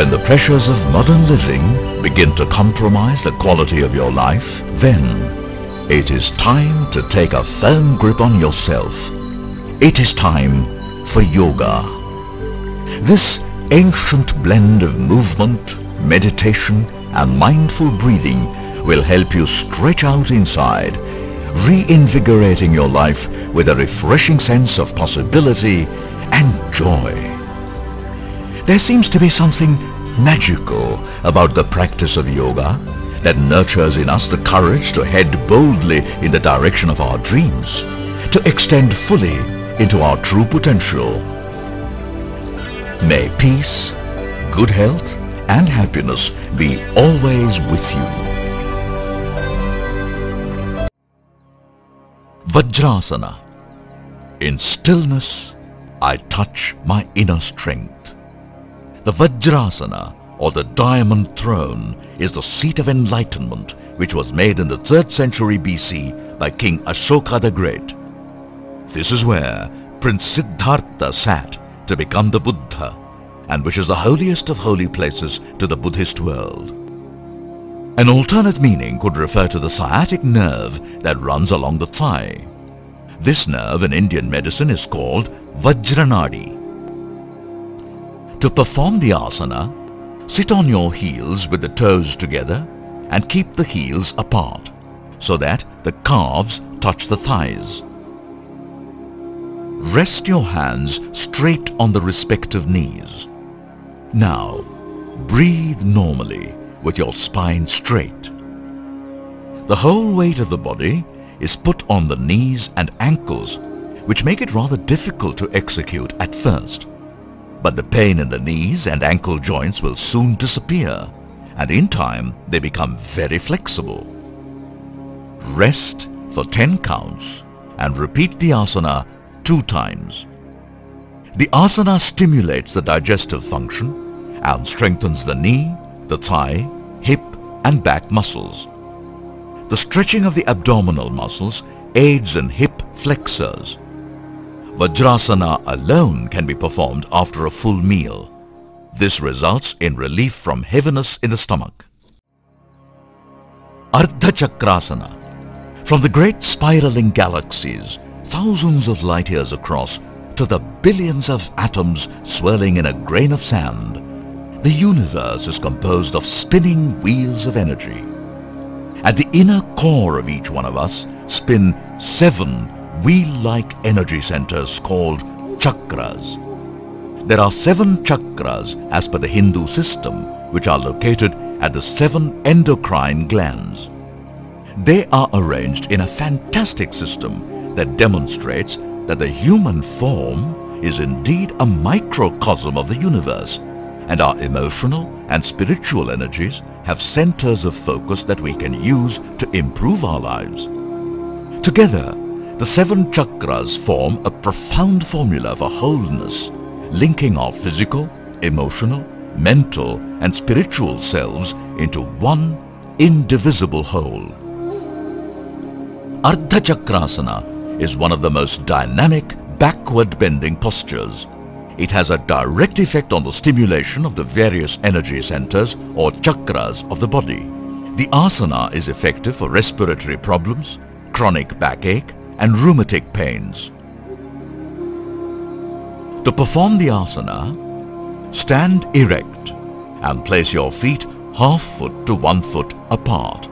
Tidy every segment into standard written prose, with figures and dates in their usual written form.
When the pressures of modern living begin to compromise the quality of your life, then it is time to take a firm grip on yourself. It is time for yoga. This ancient blend of movement, meditation and mindful breathing will help you stretch out inside, reinvigorating your life with a refreshing sense of possibility and joy. There seems to be something magical about the practice of yoga that nurtures in us the courage to head boldly in the direction of our dreams, to extend fully into our true potential. May peace, good health and happiness be always with you. Vajrasana. In stillness, I touch my inner strength. The Vajrasana, or the diamond throne, is the seat of enlightenment which was made in the 3rd century BC by King Ashoka the Great. This is where Prince Siddhartha sat to become the Buddha, and which is the holiest of holy places to the Buddhist world. An alternate meaning could refer to the sciatic nerve that runs along the thigh. This nerve in Indian medicine is called Vajranadi. To perform the asana, sit on your heels with the toes together and keep the heels apart so that the calves touch the thighs. Rest your hands straight on the respective knees. Now, breathe normally with your spine straight. The whole weight of the body is put on the knees and ankles, which make it rather difficult to execute at first. But the pain in the knees and ankle joints will soon disappear, and in time they become very flexible. Rest for 10 counts and repeat the asana 2 times. The asana stimulates the digestive function and strengthens the knee, the thigh, hip and back muscles. The stretching of the abdominal muscles aids in hip flexors. Vajrasana alone can be performed after a full meal. This results in relief from heaviness in the stomach. Ardha Chakrasana. From the great spiraling galaxies, thousands of light years across, to the billions of atoms swirling in a grain of sand, the universe is composed of spinning wheels of energy. At the inner core of each one of us spin 7 wheel-like energy centers called chakras. There are 7 chakras as per the Hindu system, which are located at the 7 endocrine glands. They are arranged in a fantastic system that demonstrates that the human form is indeed a microcosm of the universe, and our emotional and spiritual energies have centers of focus that we can use to improve our lives. Together, the 7 chakras form a profound formula for wholeness, linking our physical, emotional, mental and spiritual selves into one indivisible whole. Ardha Chakrasana is one of the most dynamic backward bending postures. It has a direct effect on the stimulation of the various energy centers or chakras of the body. The asana is effective for respiratory problems, chronic backache and rheumatic pains. To perform the asana, stand erect and place your feet half foot to 1 foot apart.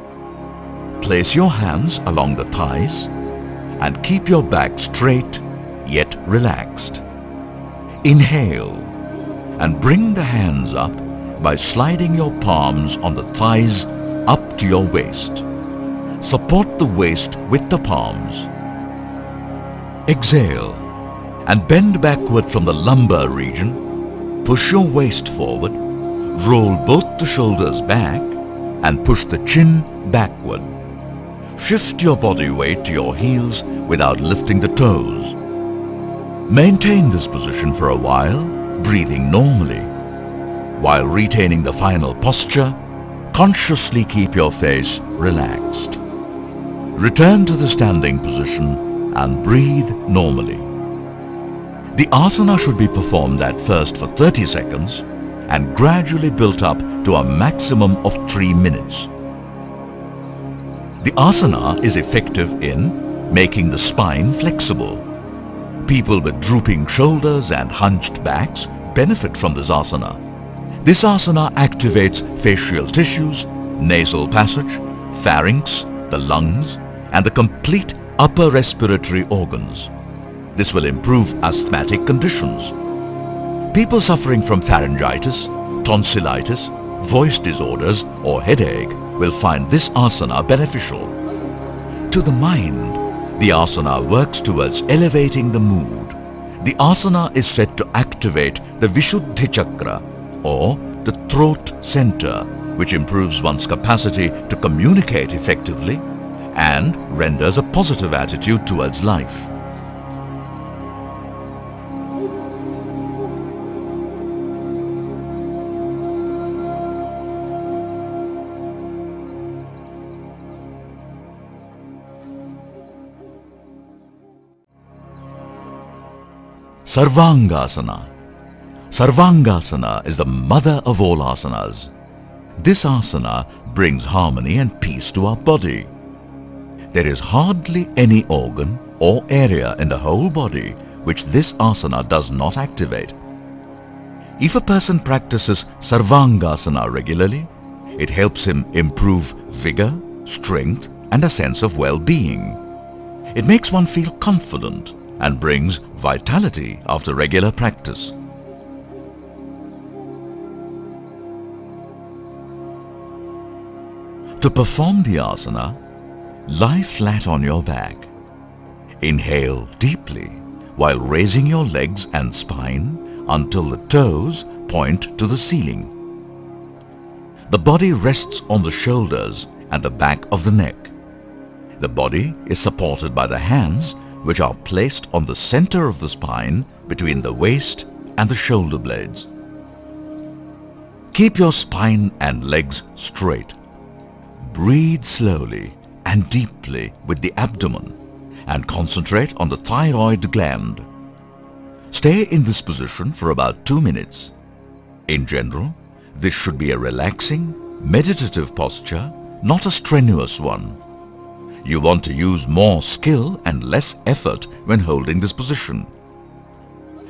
Place your hands along the thighs and keep your back straight yet relaxed. Inhale and bring the hands up by sliding your palms on the thighs up to your waist. Support the waist with the palms. Exhale and bend backward from the lumbar region. Push your waist forward, roll both the shoulders back and push the chin backward. Shift your body weight to your heels without lifting the toes. Maintain this position for a while, breathing normally. While retaining the final posture, consciously keep your face relaxed. Return to the standing position and breathe normally. The asana should be performed at first for 30 seconds, and gradually built up to a maximum of 3 minutes. The asana is effective in making the spine flexible. People with drooping shoulders and hunched backs benefit from this asana. This asana activates facial tissues, nasal passage, pharynx, the lungs, and the complete upper respiratory organs. This will improve asthmatic conditions. People suffering from pharyngitis, tonsillitis, voice disorders, or headache will find this asana beneficial. To the mind, the asana works towards elevating the mood. The asana is said to activate the Vishuddhi chakra, or the throat center, which improves one's capacity to communicate effectively and renders a positive attitude towards life. Sarvangasana. Sarvangasana is the mother of all asanas. This asana brings harmony and peace to our body. There is hardly any organ or area in the whole body which this asana does not activate. If a person practices Sarvangasana regularly, it helps him improve vigor, strength, and a sense of well-being. It makes one feel confident and brings vitality after regular practice. To perform the asana, lie flat on your back. Inhale deeply while raising your legs and spine until the toes point to the ceiling. The body rests on the shoulders and the back of the neck. The body is supported by the hands, which are placed on the center of the spine between the waist and the shoulder blades. Keep your spine and legs straight. Breathe slowly and deeply with the abdomen and concentrate on the thyroid gland. Stay in this position for about 2 minutes. In general, this should be a relaxing, meditative posture, not a strenuous one. You want to use more skill and less effort when holding this position.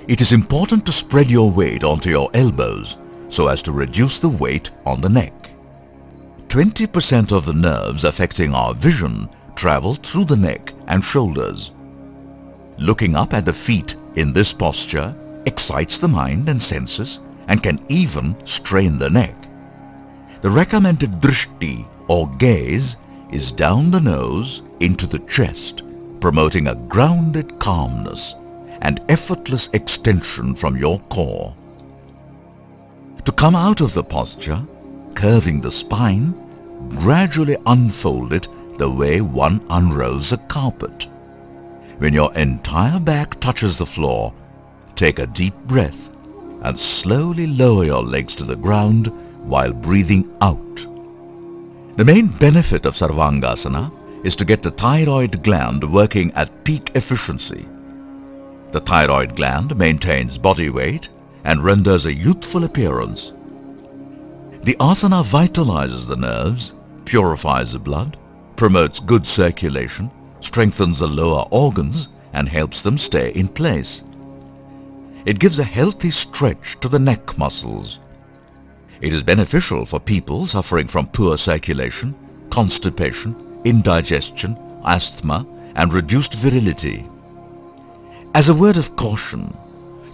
It is important to spread your weight onto your elbows so as to reduce the weight on the neck. 20% of the nerves affecting our vision travel through the neck and shoulders. Looking up at the feet in this posture excites the mind and senses and can even strain the neck. The recommended drishti or gaze is down the nose into the chest, promoting a grounded calmness and effortless extension from your core. To come out of the posture, curving the spine, gradually unfold it the way one unrolls a carpet. When your entire back touches the floor, take a deep breath and slowly lower your legs to the ground while breathing out. The main benefit of Sarvangasana is to get the thyroid gland working at peak efficiency. The thyroid gland maintains body weight and renders a youthful appearance. The asana vitalizes the nerves, purifies the blood, promotes good circulation, strengthens the lower organs, and helps them stay in place. It gives a healthy stretch to the neck muscles. It is beneficial for people suffering from poor circulation, constipation, indigestion, asthma, and reduced virility. As a word of caution,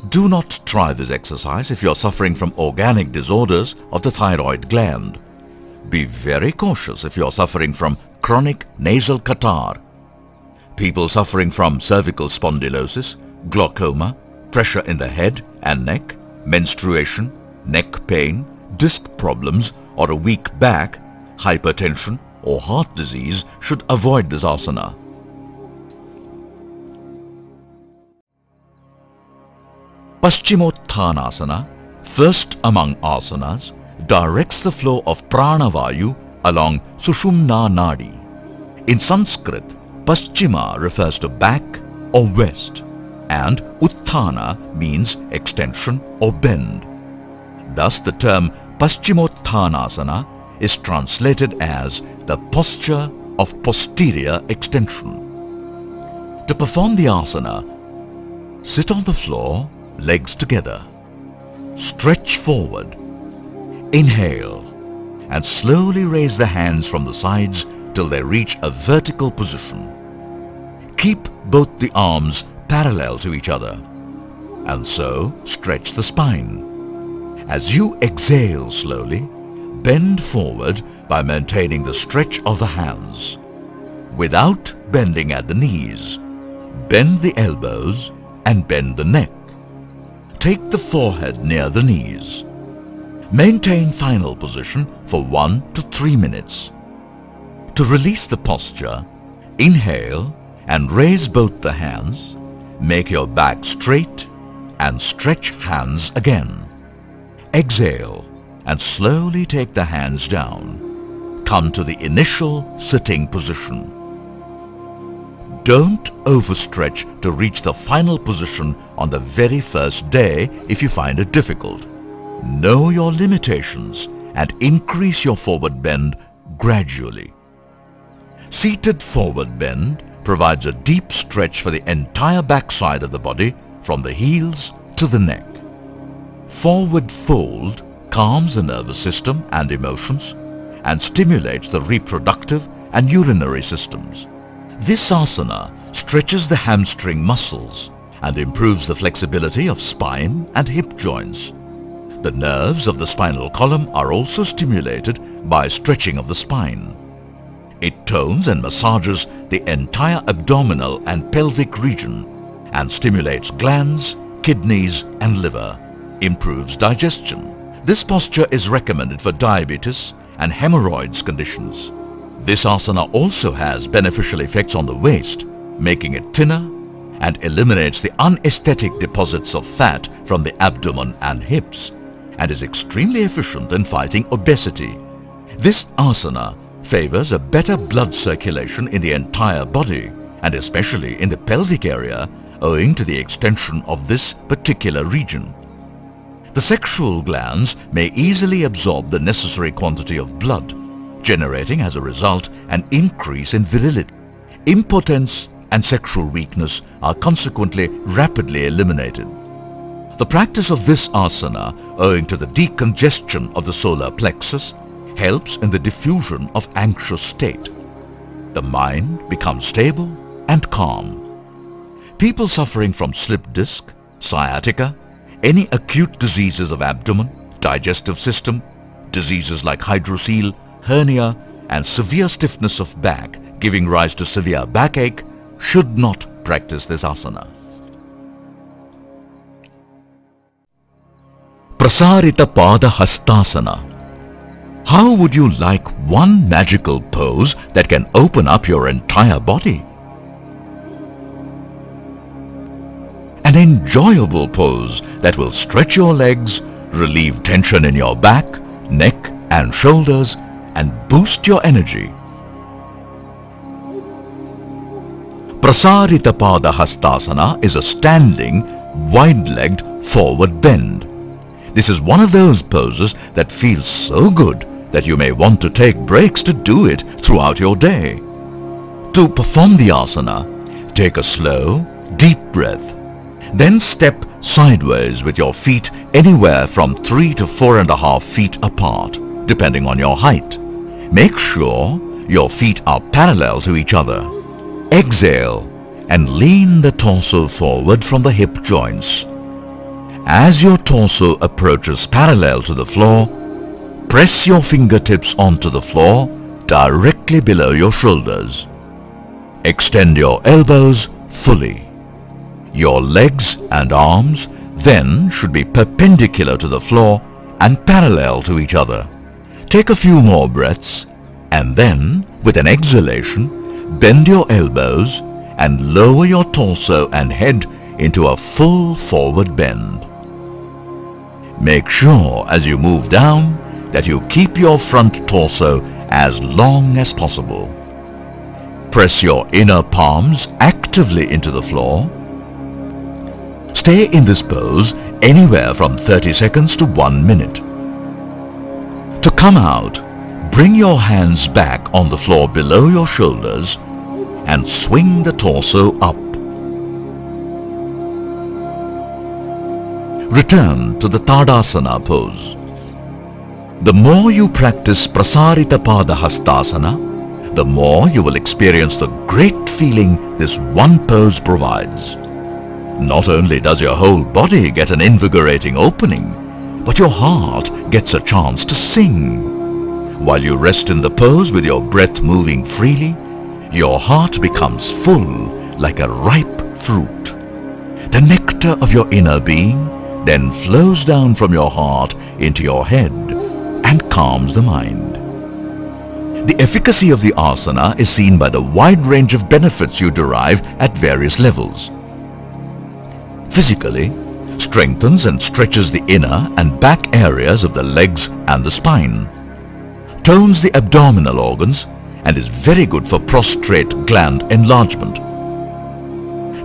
do not try this exercise if you are suffering from organic disorders of the thyroid gland. Be very cautious if you are suffering from chronic nasal catarrh. People suffering from cervical spondylosis, glaucoma, pressure in the head and neck, menstruation, neck pain, disc problems, or a weak back, hypertension, or heart disease should avoid this asana. Paschimottanasana, first among asanas, directs the flow of pranavayu along Sushumna Nadi. In Sanskrit, Paschima refers to back or west, and Utthana means extension or bend. Thus the term Paschimottanasana is translated as the posture of posterior extension. To perform the asana, sit on the floor, legs together. Stretch forward. Inhale and slowly raise the hands from the sides till they reach a vertical position. Keep both the arms parallel to each other and so stretch the spine. As you exhale slowly, bend forward by maintaining the stretch of the hands. Without bending at the knees, bend the elbows and bend the neck. Take the forehead near the knees. Maintain final position for 1 to 3 minutes. To release the posture, inhale and raise both the hands. Make your back straight and stretch hands again. Exhale and slowly take the hands down. Come to the initial sitting position. Don't overstretch to reach the final position on the very first day if you find it difficult. Know your limitations and increase your forward bend gradually. Seated forward bend provides a deep stretch for the entire backside of the body from the heels to the neck. Forward fold calms the nervous system and emotions and stimulates the reproductive and urinary systems. This asana stretches the hamstring muscles and improves the flexibility of spine and hip joints. The nerves of the spinal column are also stimulated by stretching of the spine. It tones and massages the entire abdominal and pelvic region and stimulates glands, kidneys and liver. Improves digestion. This posture is recommended for diabetes and hemorrhoids conditions. This asana also has beneficial effects on the waist, making it thinner and eliminates the unesthetic deposits of fat from the abdomen and hips, and is extremely efficient in fighting obesity. This asana favors a better blood circulation in the entire body and especially in the pelvic area owing to the extension of this particular region. The sexual glands may easily absorb the necessary quantity of blood, generating as a result an increase in virility. Impotence and sexual weakness are consequently rapidly eliminated. The practice of this asana, owing to the decongestion of the solar plexus, helps in the diffusion of anxious state. The mind becomes stable and calm. People suffering from slip disc, sciatica, any acute diseases of abdomen, digestive system, diseases like hydrocele, hernia and severe stiffness of back giving rise to severe backache should not practice this asana. Prasarita Pada Hastasana. How would you like one magical pose that can open up your entire body? An enjoyable pose that will stretch your legs, relieve tension in your back, neck and shoulders and boost your energy. Prasarita Pada Hastasana is a standing, wide-legged forward bend. This is one of those poses that feels so good that you may want to take breaks to do it throughout your day. To perform the asana, take a slow, deep breath. Then step sideways with your feet anywhere from 3 to 4.5 feet apart, depending on your height. Make sure your feet are parallel to each other. Exhale and lean the torso forward from the hip joints. As your torso approaches parallel to the floor, press your fingertips onto the floor directly below your shoulders. Extend your elbows fully. Your legs and arms then should be perpendicular to the floor and parallel to each other. Take a few more breaths and then, with an exhalation, bend your elbows and lower your torso and head into a full forward bend. Make sure as you move down that you keep your front torso as long as possible. Press your inner palms actively into the floor. Stay in this pose anywhere from 30 seconds to 1 minute. To come out, bring your hands back on the floor below your shoulders and swing the torso up. Return to the Tadasana pose. The more you practice Prasarita Pada Hastasana, the more you will experience the great feeling this one pose provides. Not only does your whole body get an invigorating opening, but your heart gets a chance to sing. While you rest in the pose with your breath moving freely, your heart becomes full like a ripe fruit. The nectar of your inner being then flows down from your heart into your head and calms the mind. The efficacy of the asana is seen by the wide range of benefits you derive at various levels. Physically, strengthens and stretches the inner and back areas of the legs and the spine, tones the abdominal organs, and is very good for prostrate gland enlargement.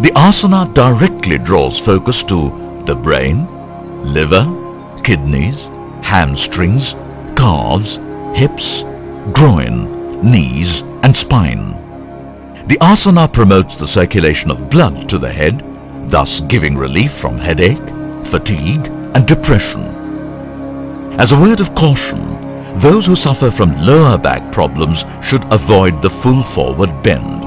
The asana directly draws focus to the brain, liver, kidneys, hamstrings, calves, hips, groin, knees and spine. The asana promotes the circulation of blood to the head, thus giving relief from headache, fatigue and depression. As a word of caution, those who suffer from lower back problems should avoid the full forward bend.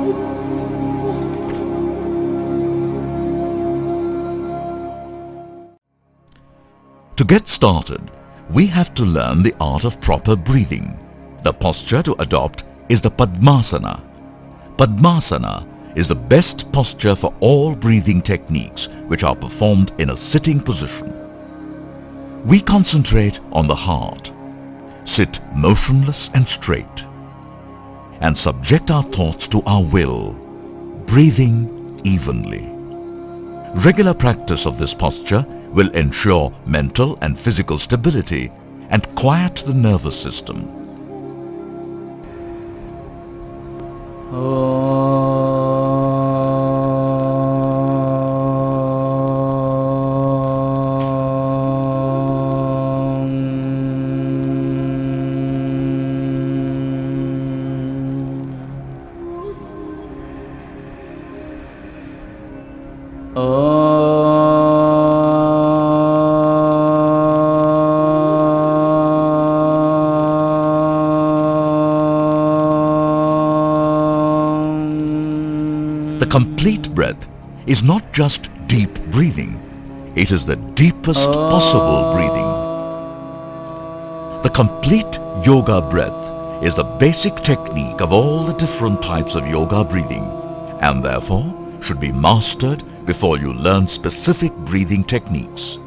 To get started, we have to learn the art of proper breathing. The posture to adopt is the Padmasana. Padmasana is the best posture for all breathing techniques which are performed in a sitting position. We concentrate on the heart, sit motionless and straight, and subject our thoughts to our will, breathing evenly. Regular practice of this posture will ensure mental and physical stability and quiet the nervous system. The complete breath is not just deep breathing, it is the deepest possible breathing. The complete yoga breath is the basic technique of all the different types of yoga breathing and therefore should be mastered before you learn specific breathing techniques.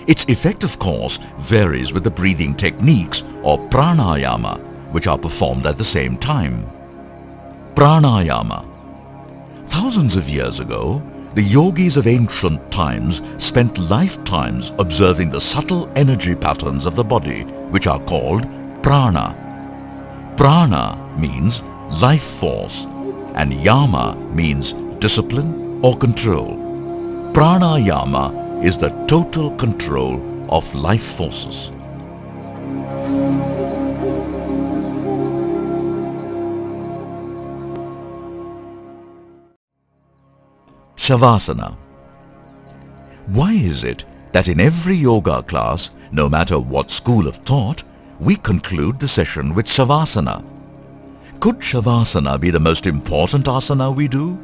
Its effect, of course, varies with the breathing techniques or pranayama, which are performed at the same time. Pranayama. Thousands of years ago, the yogis of ancient times spent lifetimes observing the subtle energy patterns of the body, which are called prana. Prana means life force and yama means discipline or control. Pranayama is the total control of life forces. Shavasana. Why is it that in every yoga class, no matter what school of thought, we conclude the session with Shavasana? Could Shavasana be the most important asana we do?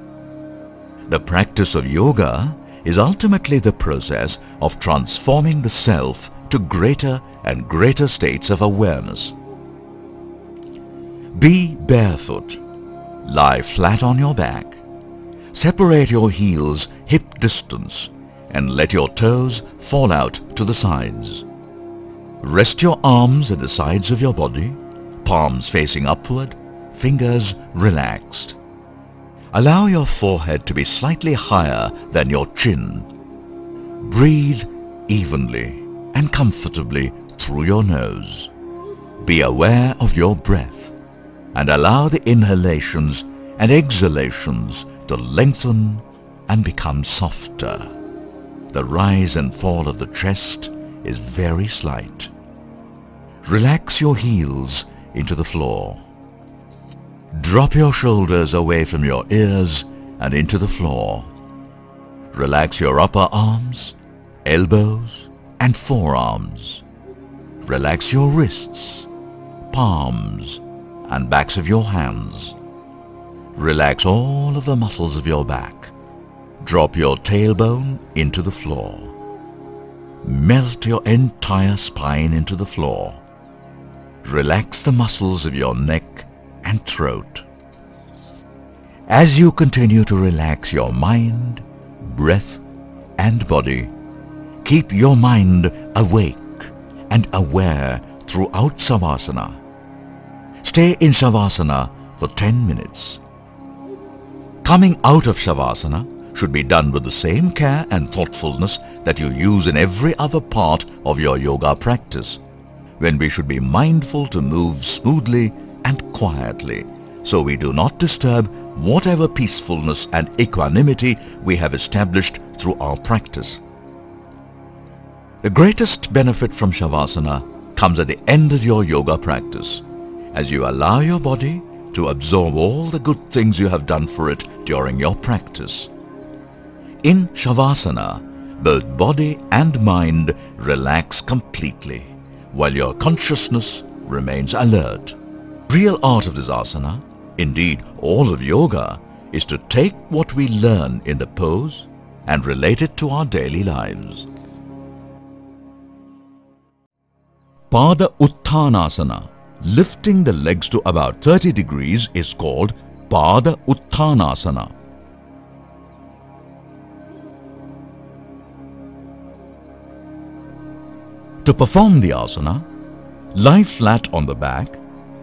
The practice of yoga is ultimately the process of transforming the self to greater and greater states of awareness. Be barefoot. Lie flat on your back. Separate your heels hip distance and let your toes fall out to the sides. Rest your arms at the sides of your body, palms facing upward, fingers relaxed. Allow your forehead to be slightly higher than your chin. Breathe evenly and comfortably through your nose. Be aware of your breath and allow the inhalations and exhalations to lengthen and become softer. The rise and fall of the chest is very slight. Relax your heels into the floor. Drop your shoulders away from your ears and into the floor. Relax your upper arms, elbows and forearms. Relax your wrists, palms and backs of your hands. Relax all of the muscles of your back. Drop your tailbone into the floor. Melt your entire spine into the floor. Relax the muscles of your neck and throat. As you continue to relax your mind, breath and body, keep your mind awake and aware throughout Savasana. Stay in Savasana for 10 minutes. Coming out of Savasana should be done with the same care and thoughtfulness that you use in every other part of your yoga practice, when we should be mindful to move smoothly and quietly, so we do not disturb whatever peacefulness and equanimity we have established through our practice. The greatest benefit from Shavasana comes at the end of your yoga practice, as you allow your body to absorb all the good things you have done for it during your practice. In Shavasana, both body and mind relax completely, while your consciousness remains alert. Real art of this asana, indeed all of yoga, is to take what we learn in the pose and relate it to our daily lives. Pada Utthanasana, lifting the legs to about 30 degrees, is called Pada Utthanasana. To perform the asana, lie flat on the back,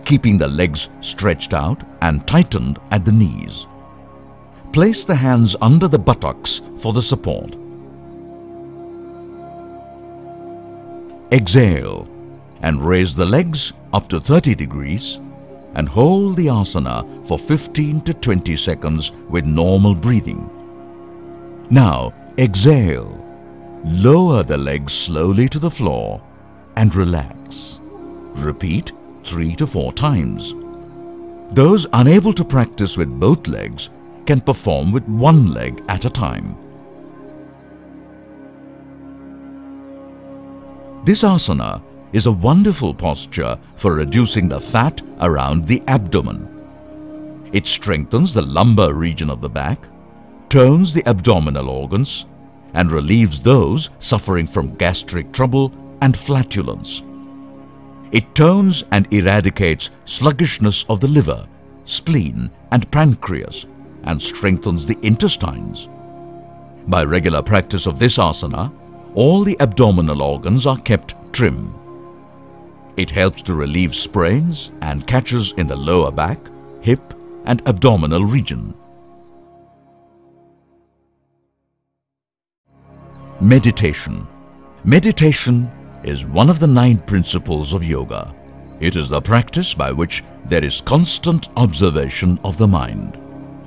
keeping the legs stretched out and tightened at the knees. Place the hands under the buttocks for the support. Exhale and raise the legs up to 30 degrees and hold the asana for 15 to 20 seconds with normal breathing. Now exhale. Lower the legs slowly to the floor and relax. Repeat 3 to 4 times. Those unable to practice with both legs can perform with one leg at a time. This asana is a wonderful posture for reducing the fat around the abdomen. It strengthens the lumbar region of the back, tones the abdominal organs, and relieves those suffering from gastric trouble and flatulence. It tones and eradicates sluggishness of the liver, spleen and pancreas, and strengthens the intestines. By regular practice of this asana, all the abdominal organs are kept trim. It helps to relieve sprains and catches in the lower back, hip and abdominal region. Meditation. Meditation is one of the 9 principles of yoga. It is the practice by which there is constant observation of the mind.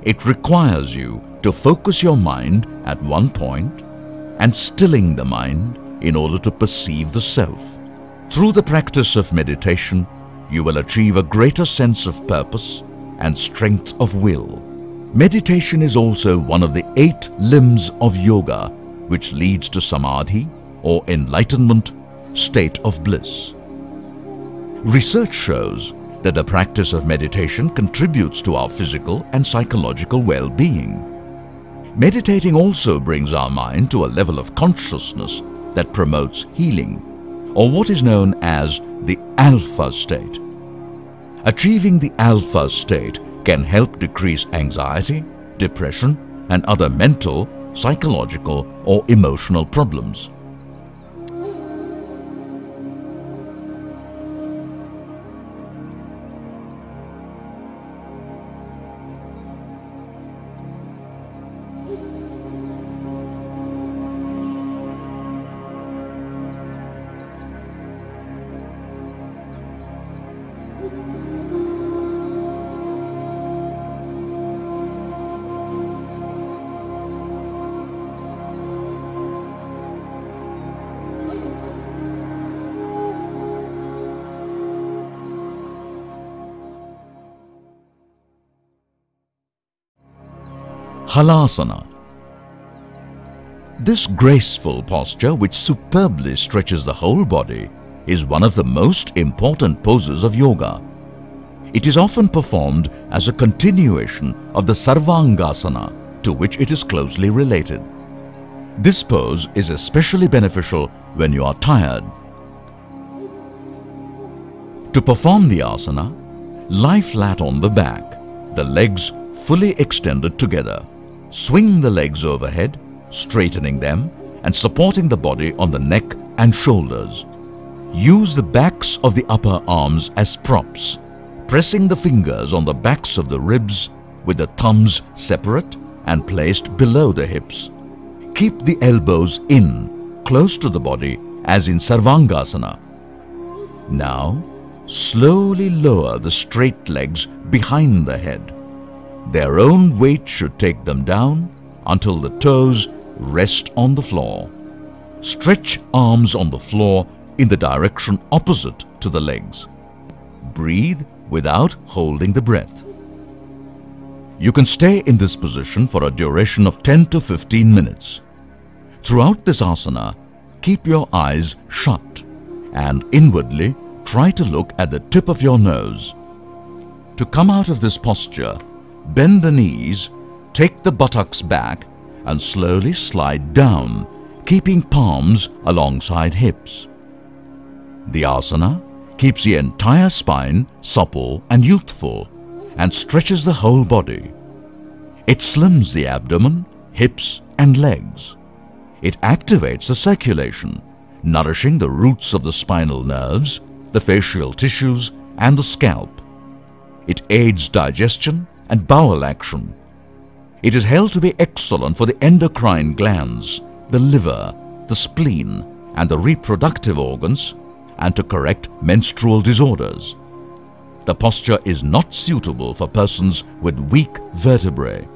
It requires you to focus your mind at one point and stilling the mind in order to perceive the self. Through the practice of meditation, you will achieve a greater sense of purpose and strength of will. Meditation is also one of the 8 limbs of yoga, which leads to samadhi or enlightenment, state of bliss. Research shows that the practice of meditation contributes to our physical and psychological well-being. Meditating also brings our mind to a level of consciousness that promotes healing, or what is known as the alpha state. Achieving the alpha state can help decrease anxiety, depression, and other mental, psychological or emotional problems. Halasana. This graceful posture, which superbly stretches the whole body, is one of the most important poses of yoga. It is often performed as a continuation of the Sarvangasana, to which it is closely related. This pose is especially beneficial when you are tired. To perform the asana, lie flat on the back, the legs fully extended together. Swing the legs overhead, straightening them and supporting the body on the neck and shoulders. Use the backs of the upper arms as props, pressing the fingers on the backs of the ribs with the thumbs separate and placed below the hips. Keep the elbows in, close to the body as in Sarvangasana. Now, slowly lower the straight legs behind the head. Their own weight should take them down until the toes rest on the floor. Stretch arms on the floor in the direction opposite to the legs. Breathe without holding the breath. You can stay in this position for a duration of 10 to 15 minutes. Throughout this asana, keep your eyes shut and inwardly try to look at the tip of your nose. To come out of this posture, bend the knees, take the buttocks back and slowly slide down, keeping palms alongside hips. The asana keeps the entire spine supple and youthful and stretches the whole body. It slims the abdomen, hips and legs. It activates the circulation, nourishing the roots of the spinal nerves, the facial tissues and the scalp. It aids digestion and bowel action. It is held to be excellent for the endocrine glands, the liver, the spleen and the reproductive organs, and to correct menstrual disorders. The posture is not suitable for persons with weak vertebrae.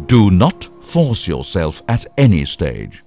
Do not force yourself at any stage.